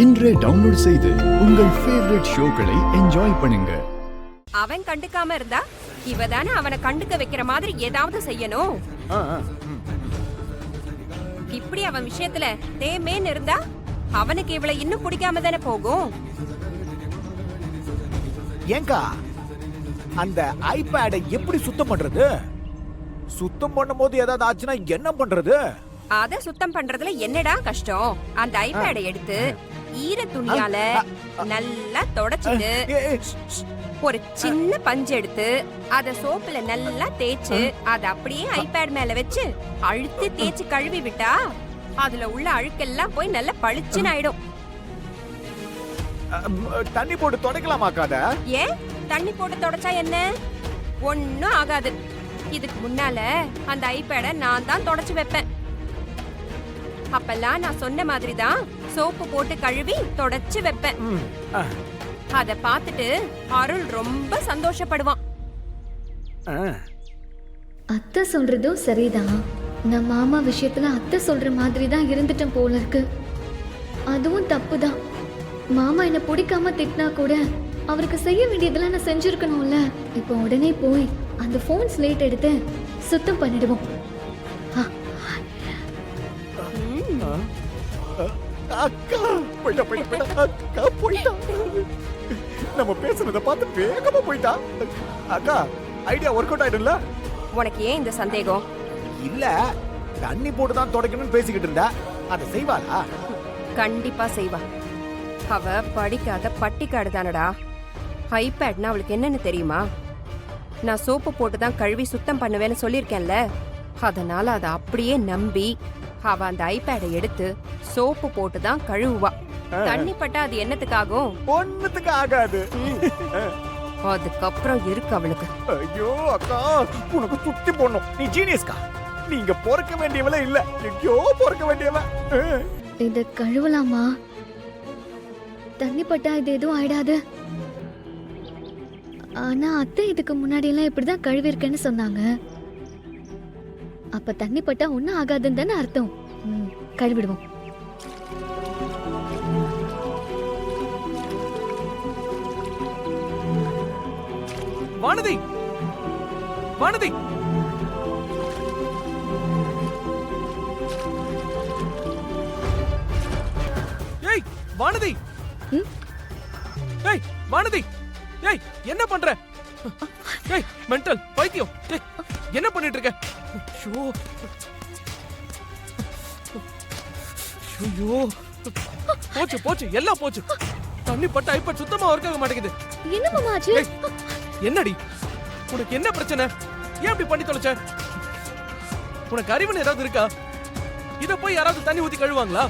இன்றே டவுன்லோட் செய்து உங்கள் ஃபேவரட் ஷோக்களை என்ஜாய் பண்ணுங்க. அவன் கண்டுக்காம இருந்தா இவ தானே அவனை கண்டுக்க வைக்கிற மாதிரி ஏதாவது செய்யணும். இப்படி அவன் விஷயத்துல தேமேன்னு இருந்தா அவனுக்கு இவளை இன்னும் பிடிக்காம தானே போகும். ஏங்கா அந்த ஐபேடை எப்படி சுத்தம் பண்றது? சுத்தம் பண்ணும்போது ஏதாவது ஆச்சுன்னா என்ன பண்றது? அத சுத்தம் பண்றதுல என்னடா கஷ்டம்? அந்த ஐபேடை எடுத்து ஈர துணியால நல்லா தொடச்சிட்டு ஒரு சின்ன பஞ்சு எடுத்து அத சோப்புல நல்லா தேய்ச்சு அத அப்படியே ஐபேட் மேல வச்சு அழுத்தி தேய்ச்சு கழுவி விட்டா அதுல உள்ள அழுக்கெல்லாம் போய் நல்லா பளிச்சுன்னு ஆயிடும். தண்ணி போட்டு தொடக்கலாமாக்காத? ஏன் தண்ணி போட்டு தொடச்சா என்ன? ஒன்னும் ஆகாது. இதுக்கு முன்னால அந்த ஐபேட நான் தான் தொடச்சு வைப்பேன். அப்பெல்லாம் நான் சொன்ன மாதிரி தான் சோப்பு போட்டு கழுவி தொடச்சு வைப்பேன். அத பார்த்துட்டு அருள் ரொம்ப சந்தோஷப்படுவான். அத்தை சொல்றதும் சரிதான். நான் மாமா விஷயத்துல அத்தை சொல்ற மாதிரி தான் இருந்துட்டேன் போல இருக்கு. அதுவும் தப்புதான். மாமா என்ன பிடிக்காம திட்டினா கூட அவருக்கு செய்ய வேண்டியதெல்லாம் நான் செஞ்சிருக்கணும்ல. இப்போ உடனே போய் அந்த போன் ஸ்லேட் எடுத்து சுத்தம் பண்ணிடுவோம். அக்கா போயிட்டா. நம்ம பேசுறத பார்த்து வேகமா போயிட்டா. அக்கா ஐடியா ஒர்க் அவுட் ஆயிடும்ல? உனக்கு ஏன் இந்த சந்தேகம்? இல்ல தண்ணி போட்டு தான் தொடக்கணும்னு பேசிக்கிட்டு இருந்தா அதை செய்வாளா? கண்டிப்பா செய்வா. அவ படிக்காத பட்டிக்காடு தானடா. ஐபேட்னா அவளுக்கு என்னன்னு தெரியுமா? நான் சோப்பு போட்டு தான் கழுவி சுத்தம் பண்ணுவேன்னு சொல்லியிருக்கேன்ல. அதனால அதை அப்படியே நம்பி அவ அந்த ஐபேடை எடுத்து சோப்பு போட்டு தான் கழுவுவா. தண்ணி பட்டா அது என்னத்துக்காகும்? ஒண்ணுத்துக்கு ஆகாது. அதுக்கப்புறம் இருக்கு அவளுக்கு. ஐயோ அக்கா உனக்கு சுத்தி போடணும். நீ ஜீனியஸ்கா. நீங்க பொறுக்க வேண்டியவளே இல்ல, எங்கயோ பொறுக்க வேண்டியவ. இத கழுவலாமா? தண்ணி பட்டா இது எதுவும் ஆயிடாது. ஆனா அத்தை இதுக்கு முன்னாடி எல்லாம் இப்படிதான் கழுவிருக்கேன்னு சொன்னாங்க. அப்ப தண்ணி பட்டா ஒன்னும் ஆகாதுன்னு தானே அர்த்தம். கழுவிடுவோம். வானதி, வானதி, ஏய் வானதி, ஏய் வானதி, ஏய் என்ன பண்ற? ஏய் மென்டல் பைத்தியம், ஏய் என்ன பண்ணிட்டு இருக்க? ஐயோ ஐயோ போச்சு போச்சு எல்லாம் போச்சு. தண்ணி பட்ட ஐபேட் சுத்தமா ஒர்க் ஆக மாட்டேங்குது. என்ன மாமா ஆச்சு? என்னடி உனக்கு என்ன பிரச்சனை? ஏன் அப்படி பண்ணி தொலைச்ச? உனக்கு அறிவுன்னு ஏதாவது இருக்கா? இத போய் யாராவது தண்ணி ஊத்தி கழுவாங்களா?